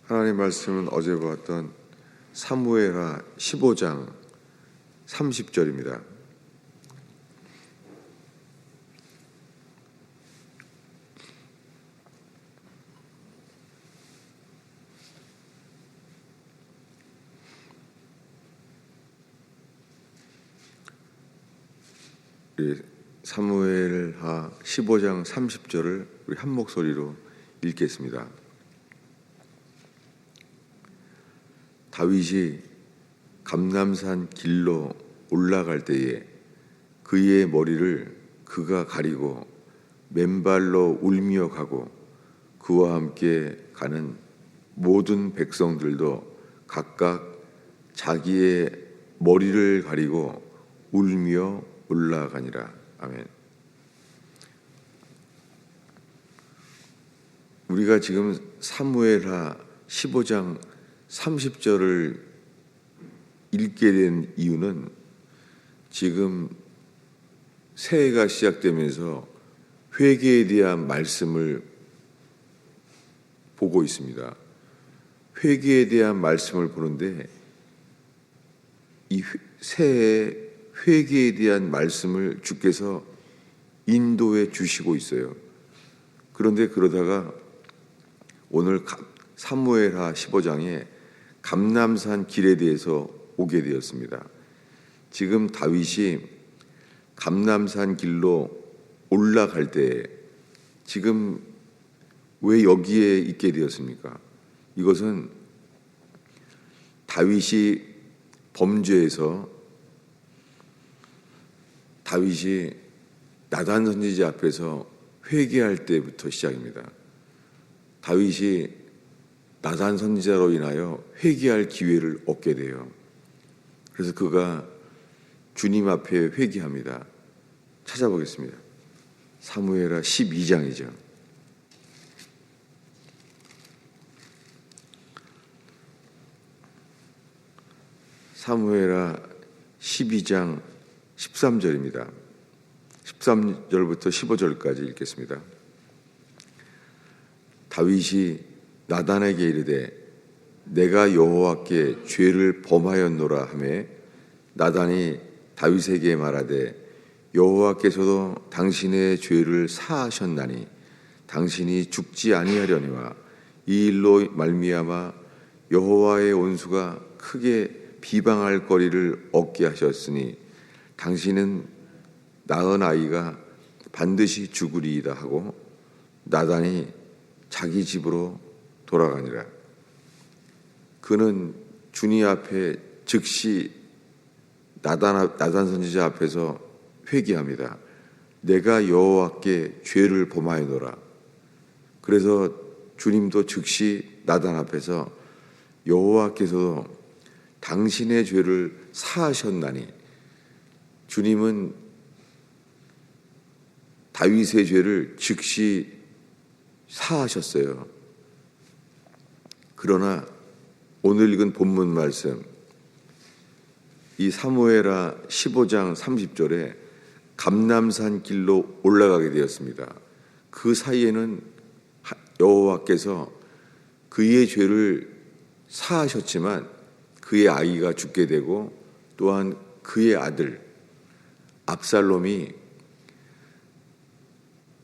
하나님 말씀은 어제 보았던 사무엘하 15장 30절입니다. 사무엘하 15장 30절을 우리 한 목소리로 읽겠습니다. 다윗이 감람산 길로 올라갈 때에 그의 머리를 그가 가리고 맨발로 울며 가고 그와 함께 가는 모든 백성들도 각각 자기의 머리를 가리고 울며 올라가니라. 아멘. 우리가 지금 사무엘하 15장 30절을 읽게 된 이유는 지금 새해가 시작되면서 회개에 대한 말씀을 보고 있습니다. 회개에 대한 말씀을 보는데 이 새해 회개에 대한 말씀을 주께서 인도해 주시고 있어요. 그런데 그러다가 오늘 사무엘하 15장에 감람산 길에 대해서 오게 되었습니다. 지금 다윗이 감람산 길로 올라갈 때 지금 왜 여기에 있게 되었습니까? 이것은 다윗이 범죄에서 다윗이 나단 선지자 앞에서 회개할 때부터 시작입니다. 다윗이 나단 선지자로 인하여 회개할 기회를 얻게 돼요. 그래서 그가 주님 앞에 회개합니다. 찾아보겠습니다. 사무엘하 12장이죠. 사무엘하 12장 13절입니다. 13절부터 15절까지 읽겠습니다. 다윗이 나단에게 이르되 내가 여호와께 죄를 범하였노라 하매 나단이 다윗에게 말하되 여호와께서도 당신의 죄를 사하셨나니 당신이 죽지 아니하려니와 이 일로 말미암아 여호와의 온수가 크게 비방할 거리를 얻게 하셨으니 당신은 낳은 아이가 반드시 죽으리이다 하고 나단이 자기 집으로 돌아가니라. 그는 주님 앞에 즉시 나단 선지자 앞에서 회개합니다. 내가 여호와께 죄를 범하였노라. 그래서 주님도 즉시 나단 앞에서 여호와께서도 당신의 죄를 사하셨나니 주님은 다윗의 죄를 즉시 사하셨어요. 그러나 오늘 읽은 본문 말씀 이 사무엘하 15장 30절에 감람산 길로 올라가게 되었습니다. 그 사이에는 여호와께서 그의 죄를 사하셨지만 그의 아이가 죽게 되고 또한 그의 아들 압살롬이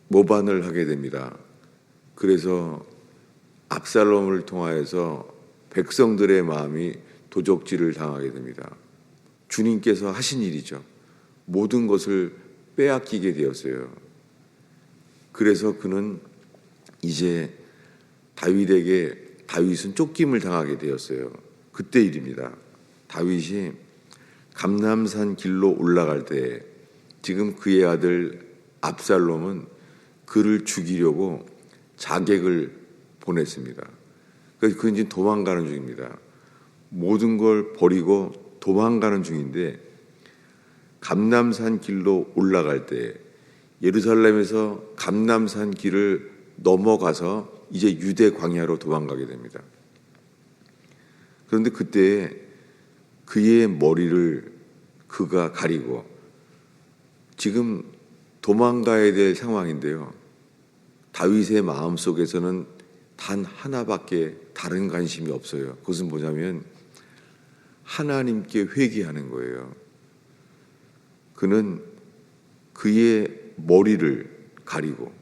모반을 하게 됩니다. 그래서 압살롬을 통하여서 백성들의 마음이 도적질을 당하게 됩니다. 주님께서 하신 일이죠. 모든 것을 빼앗기게 되었어요. 그래서 그는 이제 다윗은 쫓김을 당하게 되었어요. 그때 일입니다. 다윗이 감람산 길로 올라갈 때 지금 그의 아들 압살롬은 그를 죽이려고 자객을 보냈습니다. 그래서 그는 지금 도망가는 중입니다. 모든 걸 버리고 도망가는 중인데 감람산 길로 올라갈 때 예루살렘에서 감람산 길을 넘어가서 이제 유대 광야로 도망가게 됩니다. 그런데 그때 그의 머리를 그가 가리고 지금 도망가야 될 상황인데요. 다윗의 마음속에서는 단 하나밖에 다른 관심이 없어요. 그것은 뭐냐면 하나님께 회개하는 거예요. 그는 그의 머리를 가리고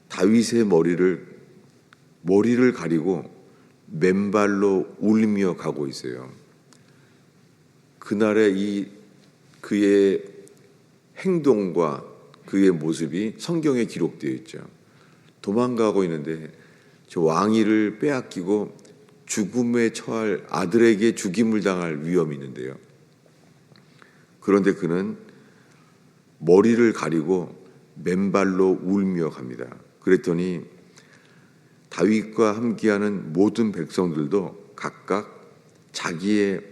다윗의 머리를 가리고 맨발로 울며 가고 있어요. 그날의 그의 행동과 그의 모습이 성경에 기록되어 있죠. 도망가고 있는데 저 왕위를 빼앗기고 죽음에 처할 아들에게 죽임을 당할 위험이 있는데요. 그런데 그는 머리를 가리고 맨발로 울며 갑니다. 그랬더니 다윗과 함께하는 모든 백성들도 각각 자기의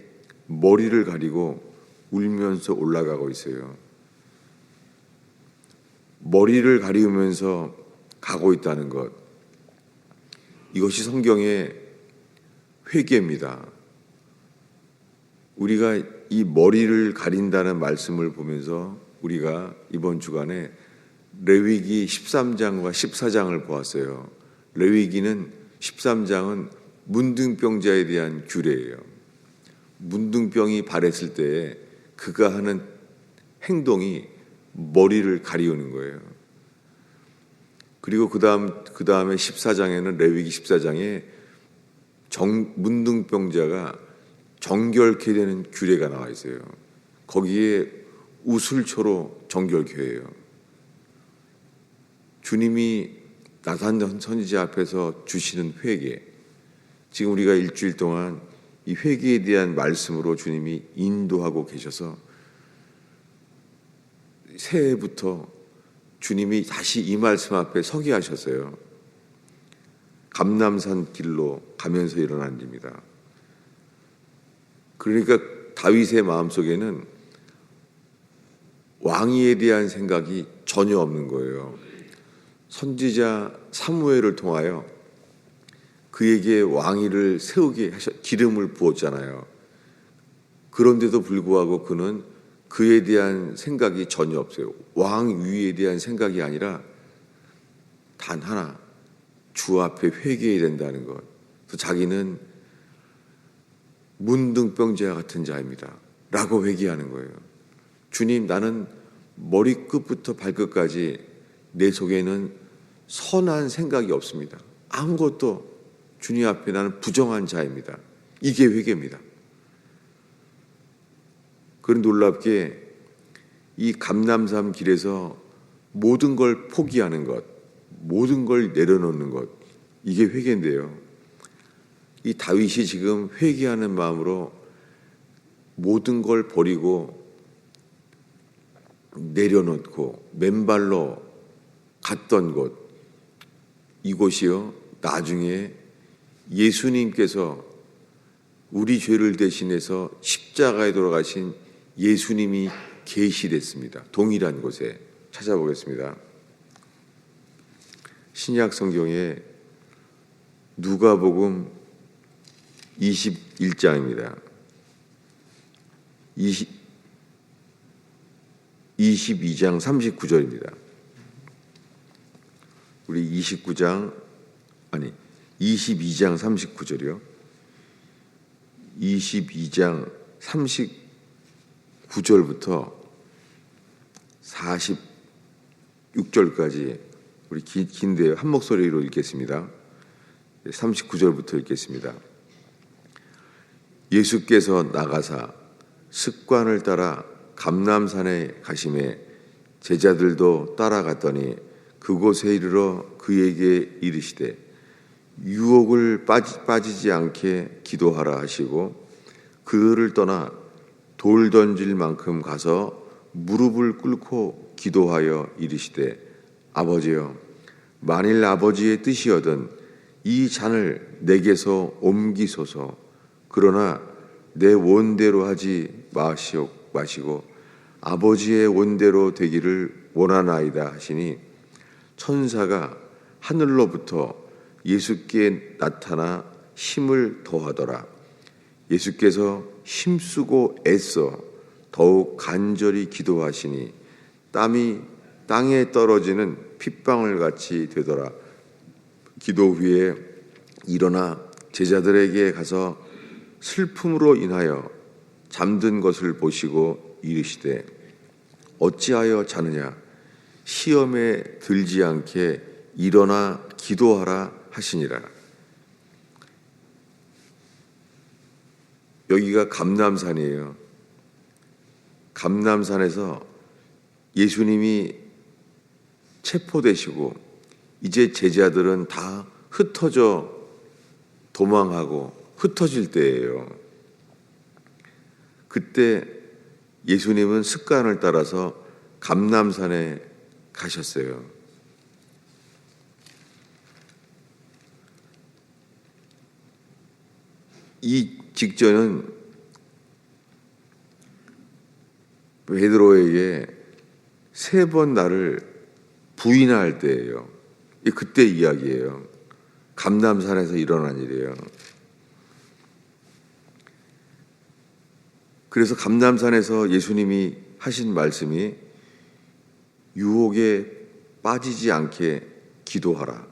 머리를 가리고 울면서 올라가고 있어요. 머리를 가리우면서 가고 있다는 것, 이것이 성경의 회개입니다. 우리가 이 머리를 가린다는 말씀을 보면서 우리가 이번 주간에 레위기 13장과 14장을 보았어요. 레위기는 13장은 문둥병자에 대한 규례예요. 문둥병이 발했을 때 그가 하는 행동이 머리를 가리우는 거예요. 그리고 그 다음에 14장에는 레위기 14장에 문둥병자가 정결케 되는 규례가 나와 있어요. 거기에 우슬초로 정결케 해요. 주님이 나단 선지자 앞에서 주시는 회개, 지금 우리가 일주일 동안 이 회개에 대한 말씀으로 주님이 인도하고 계셔서 새해부터 주님이 다시 이 말씀 앞에 서게 하셨어요. 감람산 길로 가면서 일어난 일입니다. 그러니까 다윗의 마음속에는 왕위에 대한 생각이 전혀 없는 거예요. 선지자 사무엘을 통하여 그에게 왕위를 세우게 기름을 부었잖아요. 그런데도 불구하고 그는 그에 대한 생각이 전혀 없어요. 왕위에 대한 생각이 아니라 단 하나, 주 앞에 회개해야 된다는 것. 그래서 자기는 문둥병자 같은 자입니다 라고 회개하는 거예요. 주님, 나는 머리끝부터 발끝까지 내 속에는 선한 생각이 없습니다. 아무것도 주님 앞에 나는 부정한 자입니다. 이게 회개입니다. 그런 놀랍게 이 감람산 길에서 모든 걸 포기하는 것, 모든 걸 내려놓는 것, 이게 회개인데요. 이 다윗이 지금 회개하는 마음으로 모든 걸 버리고 내려놓고 맨발로 갔던 곳, 이곳이요, 나중에 예수님께서 우리 죄를 대신해서 십자가에 돌아가신 예수님이 계시됐습니다. 동일한 곳에 찾아보겠습니다. 신약 성경에 누가복음 21장입니다. 22장 39절입니다. 우리 22장 39절이요. 22장 39절부터 46절까지 우리 긴데 한 목소리로 읽겠습니다. 39절부터 읽겠습니다. 예수께서 나가사 습관을 따라 감람산에 가시매 제자들도 따라갔더니 그곳에 이르러 그에게 이르시되 유혹을 빠지지 않게 기도하라 하시고 그들을 떠나 돌 던질 만큼 가서 무릎을 꿇고 기도하여 이르시되 아버지여, 만일 아버지의 뜻이거든 이 잔을 내게서 옮기소서. 그러나 내 원대로 하지 마시고 아버지의 원대로 되기를 원하나이다 하시니 천사가 하늘로부터 예수께 나타나 힘을 더하더라. 예수께서 힘쓰고 애써 더욱 간절히 기도하시니 땀이 땅에 떨어지는 핏방울 같이 되더라. 기도 후에 일어나 제자들에게 가서 슬픔으로 인하여 잠든 것을 보시고 이르시되 어찌하여 자느냐 시험에 들지 않게 일어나 기도하라 하시니라. 여기가 감람산이에요. 감람산에서 예수님이 체포되시고 이제 제자들은 다 흩어져 도망하고 흩어질 때예요. 그때 예수님은 습관을 따라서 감람산에 가셨어요. 이 직전은 베드로에게 3번 나를 부인할 때예요. 그때 이야기예요. 감람산에서 일어난 일이에요. 그래서 감람산에서 예수님이 하신 말씀이 유혹에 빠지지 않게 기도하라.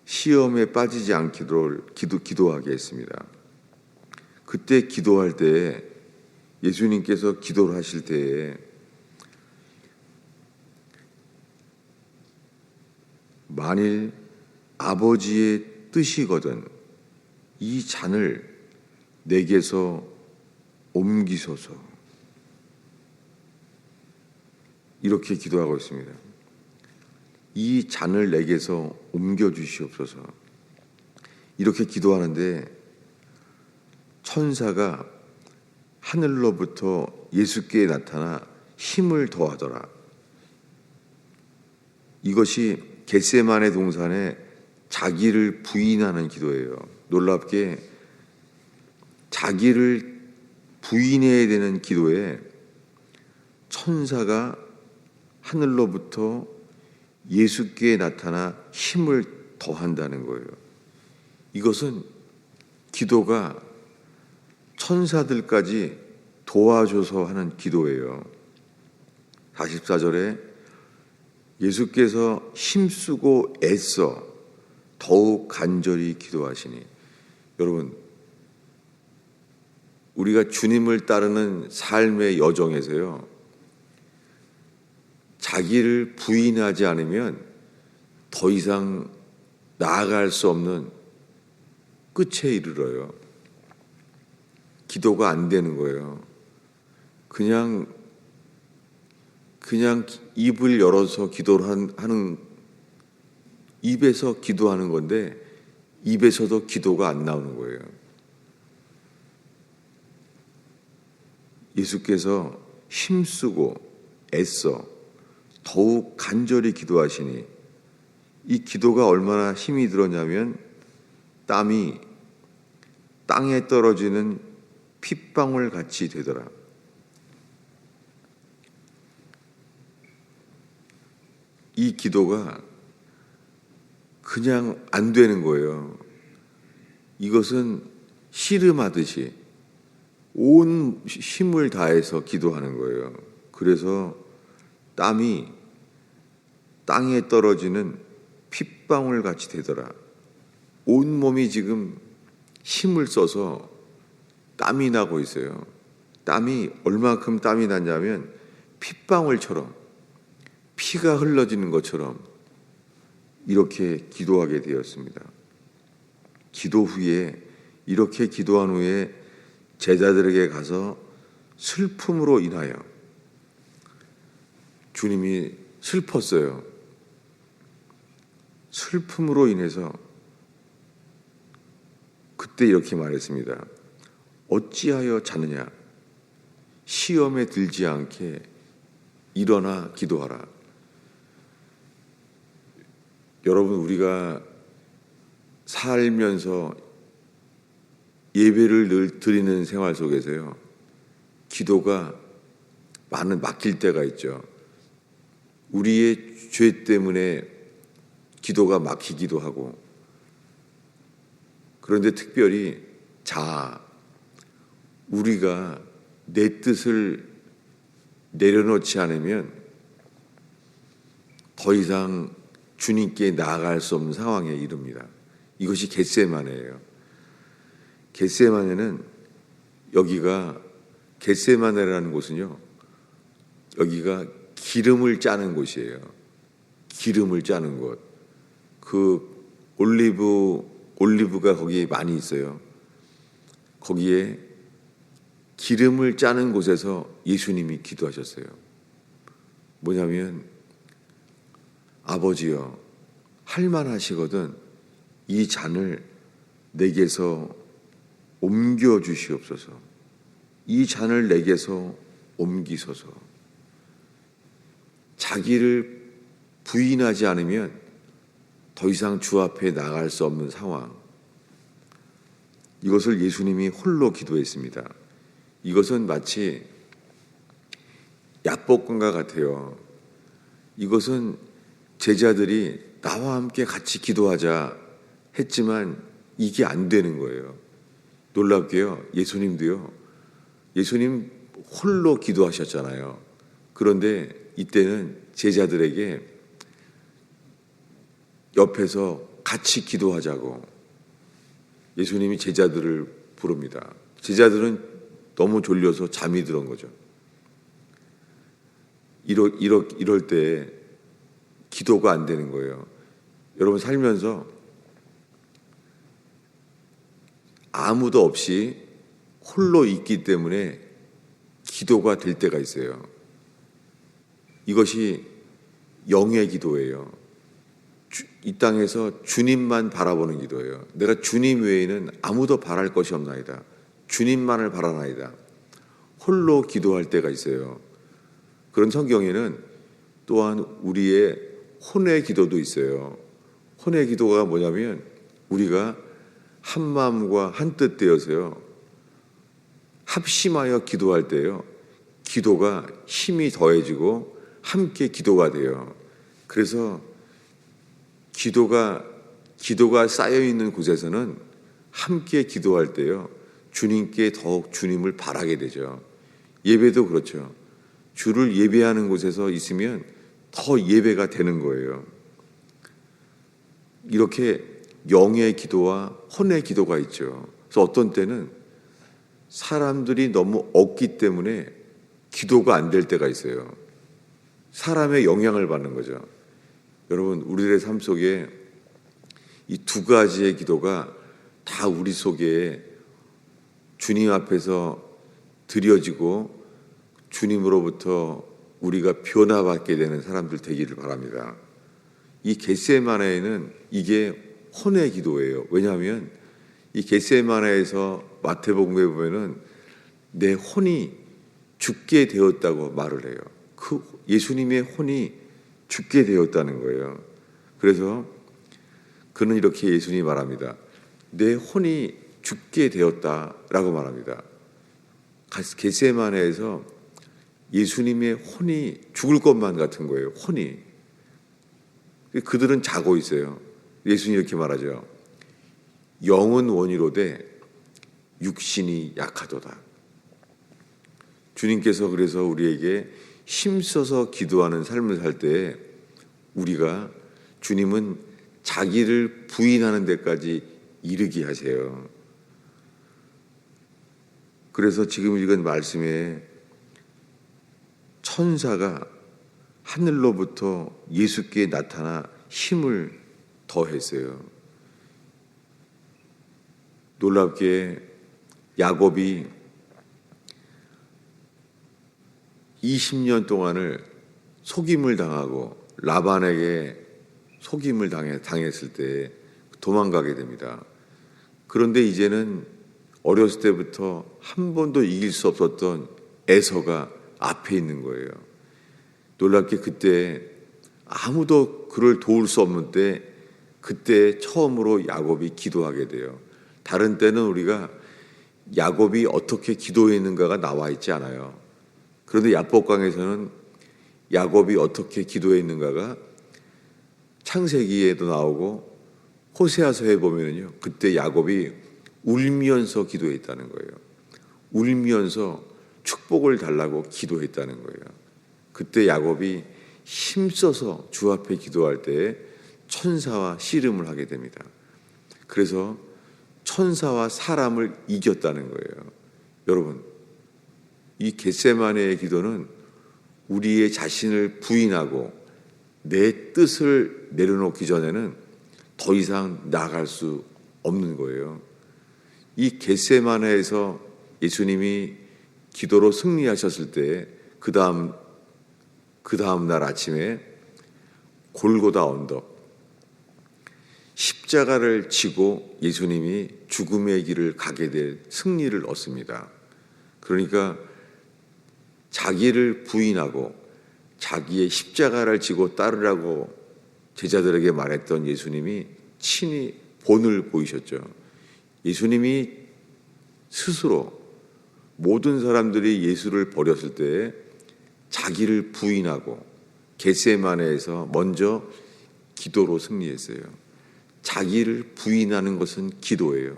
시험에 빠지지 않기를 기도하게 했습니다. 그때 기도할 때 예수님께서 기도를 하실 때에 만일 아버지의 뜻이거든 이 잔을 내게서 옮기소서 이렇게 기도하고 있습니다. 이 잔을 내게서 옮겨주시옵소서 이렇게 기도하는데 천사가 하늘로부터 예수께 나타나 힘을 더하더라. 이것이 겟세마네 동산에 자기를 부인하는 기도예요. 놀랍게 자기를 부인해야 되는 기도에 천사가 하늘로부터 예수께 나타나 힘을 더한다는 거예요. 이것은 기도가 천사들까지 도와줘서 하는 기도예요. 44절에 예수께서 힘쓰고 애써 더욱 간절히 기도하시니 여러분 우리가 주님을 따르는 삶의 여정에서요 자기를 부인하지 않으면 더 이상 나아갈 수 없는 끝에 이르러요. 기도가 안 되는 거예요. 그냥 입을 열어서 기도를 하는 입에서 기도하는 건데 입에서도 기도가 안 나오는 거예요. 예수께서 힘쓰고 애써 더욱 간절히 기도하시니 이 기도가 얼마나 힘이 들었냐면 땀이 땅에 떨어지는 핏방울 같이 되더라. 이 기도가 그냥 안 되는 거예요. 이것은 씨름하듯이 온 힘을 다해서 기도하는 거예요. 그래서 땀이 땅에 떨어지는 핏방울 같이 되더라. 온 몸이 지금 힘을 써서 땀이 나고 있어요. 땀이 얼마큼 땀이 났냐면 핏방울처럼 피가 흘러지는 것처럼 이렇게 기도하게 되었습니다. 기도 후에 이렇게 기도한 후에 제자들에게 가서 슬픔으로 인하여 주님이 슬펐어요. 슬픔으로 인해서 그때 이렇게 말했습니다. 어찌하여 자느냐? 시험에 들지 않게 일어나 기도하라. 여러분 우리가 살면서 예배를 늘 드리는 생활 속에서요. 기도가 막힐 때가 있죠. 우리의 죄 때문에 기도가 막히기도 하고 그런데 특별히 우리가 내 뜻을 내려놓지 않으면 더 이상 주님께 나아갈 수 없는 상황에 이릅니다. 이것이 겟세마네예요. 겟세마네는 여기가 겟세마네라는 곳은요. 여기가 기름을 짜는 곳이에요. 기름을 짜는 곳. 그 올리브가 거기에 많이 있어요. 거기에 기름을 짜는 곳에서 예수님이 기도하셨어요. 뭐냐면 아버지여 할만하시거든 이 잔을 내게서 옮겨 주시옵소서. 이 잔을 내게서 옮기소서. 자기를 부인하지 않으면 더 이상 주 앞에 나갈 수 없는 상황. 이것을 예수님이 홀로 기도했습니다. 이것은 마치 야복강과 같아요. 이것은 제자들이 나와 함께 같이 기도하자 했지만 이게 안 되는 거예요. 놀랍게요. 예수님도요. 예수님 홀로 기도하셨잖아요. 그런데 이때는 제자들에게 옆에서 같이 기도하자고 예수님이 제자들을 부릅니다. 제자들은 너무 졸려서 잠이 들은 거죠. 이럴 때 기도가 안 되는 거예요. 여러분 살면서 아무도 없이 홀로 있기 때문에 기도가 될 때가 있어요. 이것이 영의 기도예요. 이 땅에서 주님만 바라보는 기도예요. 내가 주님 외에는 아무도 바랄 것이 없나이다. 주님만을 바라나이다. 홀로 기도할 때가 있어요. 그런 성경에는 또한 우리의 혼의 기도도 있어요. 혼의 기도가 뭐냐면 우리가 한 마음과 한 뜻 되어서요. 합심하여 기도할 때요. 기도가 힘이 더해지고 함께 기도가 돼요. 그래서 기도가 쌓여 있는 곳에서는 함께 기도할 때요. 주님께 더욱 주님을 바라게 되죠. 예배도 그렇죠. 주를 예배하는 곳에서 있으면 더 예배가 되는 거예요. 이렇게 영의 기도와 혼의 기도가 있죠. 그래서 어떤 때는 사람들이 너무 없기 때문에 기도가 안 될 때가 있어요. 사람의 영향을 받는 거죠. 여러분, 우리들의 삶 속에 이 두 가지의 기도가 다 우리 속에 주님 앞에서 드려지고 주님으로부터 우리가 변화받게 되는 사람들 되기를 바랍니다. 이 겟세마네에는 이게 혼의 기도예요. 왜냐하면 이 겟세마네에서 마태복음에 보면은 내 혼이 죽게 되었다고 말을 해요. 그 예수님의 혼이 죽게 되었다는 거예요. 그래서 그는 이렇게 예수님이 말합니다. 내 혼이 죽게 되었다라고 말합니다. 겟세마네에서 예수님의 혼이 죽을 것만 같은 거예요. 혼이. 그들은 자고 있어요. 예수님이 이렇게 말하죠. 영은 원이로되 육신이 약하도다. 주님께서 그래서 우리에게 힘써서 기도하는 삶을 살 때 우리가 주님은 자기를 부인하는 데까지 이르게 하세요. 그래서 지금 읽은 말씀에 천사가 하늘로부터 예수께 나타나 힘을 더했어요. 놀랍게 야곱이 20년 동안을 속임을 당하고 라반에게 속임을 당했을 때 도망가게 됩니다. 그런데 이제는 어렸을 때부터 한 번도 이길 수 없었던 에서가 앞에 있는 거예요. 놀랍게 그때 아무도 그를 도울 수 없는 때 그때 처음으로 야곱이 기도하게 돼요. 다른 때는 우리가 야곱이 어떻게 기도했는가가 나와 있지 않아요. 그런데 야복강에서는 야곱이 어떻게 기도했는가가 창세기에도 나오고 호세아서에 보면은요. 그때 야곱이 울면서 기도했다는 거예요. 울면서 축복을 달라고 기도했다는 거예요. 그때 야곱이 힘써서 주 앞에 기도할 때 천사와 씨름을 하게 됩니다. 그래서 천사와 사람을 이겼다는 거예요. 여러분, 이 겟세마네의 기도는 우리의 자신을 부인하고 내 뜻을 내려놓기 전에는 더 이상 나아갈 수 없는 거예요. 이 겟세마네에서 예수님이 기도로 승리하셨을 때 그 다음 날 아침에 골고다 언덕 십자가를 지고 예수님이 죽음의 길을 가게 될 승리를 얻습니다. 그러니까 자기를 부인하고 자기의 십자가를 지고 따르라고 제자들에게 말했던 예수님이 친히 본을 보이셨죠. 예수님이 스스로 모든 사람들이 예수를 버렸을 때 자기를 부인하고 겟세마네에서 먼저 기도로 승리했어요. 자기를 부인하는 것은 기도예요.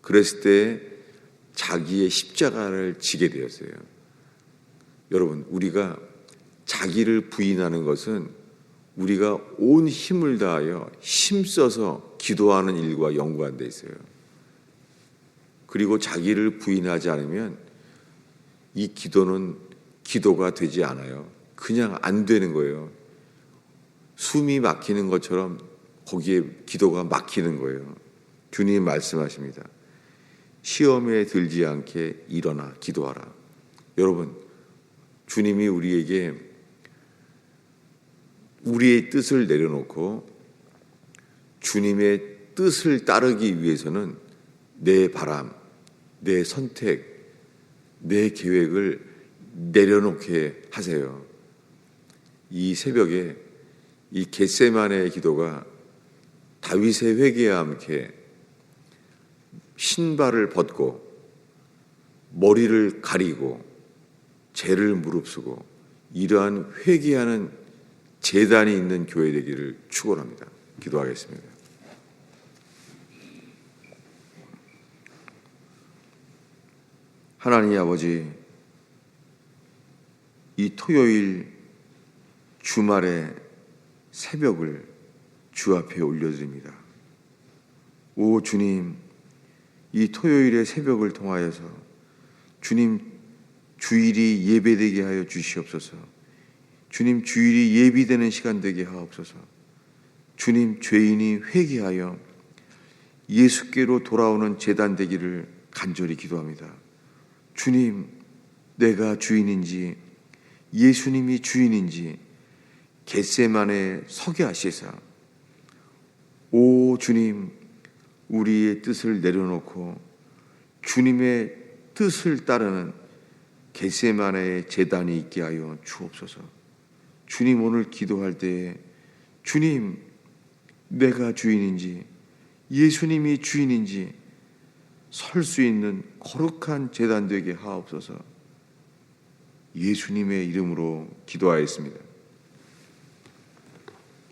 그랬을 때 자기의 십자가를 지게 되었어요. 여러분, 우리가 자기를 부인하는 것은 우리가 온 힘을 다하여 힘써서 기도하는 일과 연관되어 있어요. 그리고 자기를 부인하지 않으면 이 기도는 기도가 되지 않아요. 그냥 안 되는 거예요. 숨이 막히는 것처럼 거기에 기도가 막히는 거예요. 주님 말씀하십니다. 시험에 들지 않게 일어나 기도하라. 여러분, 주님이 우리에게 우리의 뜻을 내려놓고 주님의 뜻을 따르기 위해서는 내 바람, 내 선택, 내 계획을 내려놓게 하세요. 이 새벽에 이 겟세마네의 기도가 다윗의 회개와 함께 신발을 벗고 머리를 가리고 죄를 무릅쓰고 이러한 회개하는 제단이 있는 교회 되기를 축원합니다. 기도하겠습니다. 하나님 아버지, 이 토요일 주말의 새벽을 주 앞에 올려드립니다. 오 주님, 이 토요일의 새벽을 통하여서 주님 주일이 예배되게 하여 주시옵소서. 주님 주일이 예비되는 시간 되게 하옵소서. 주님 죄인이 회개하여 예수께로 돌아오는 제단 되기를 간절히 기도합니다. 주님, 내가 주인인지 예수님이 주인인지 겟세마네에 서게 하시사 오 주님, 우리의 뜻을 내려놓고 주님의 뜻을 따르는 겟세마네의 제단이 있게 하여 주옵소서. 주님, 오늘 기도할 때에 주님, 내가 주인인지 예수님이 주인인지 설 수 있는 거룩한 제단 되게 하옵소서. 예수님의 이름으로 기도하였습니다.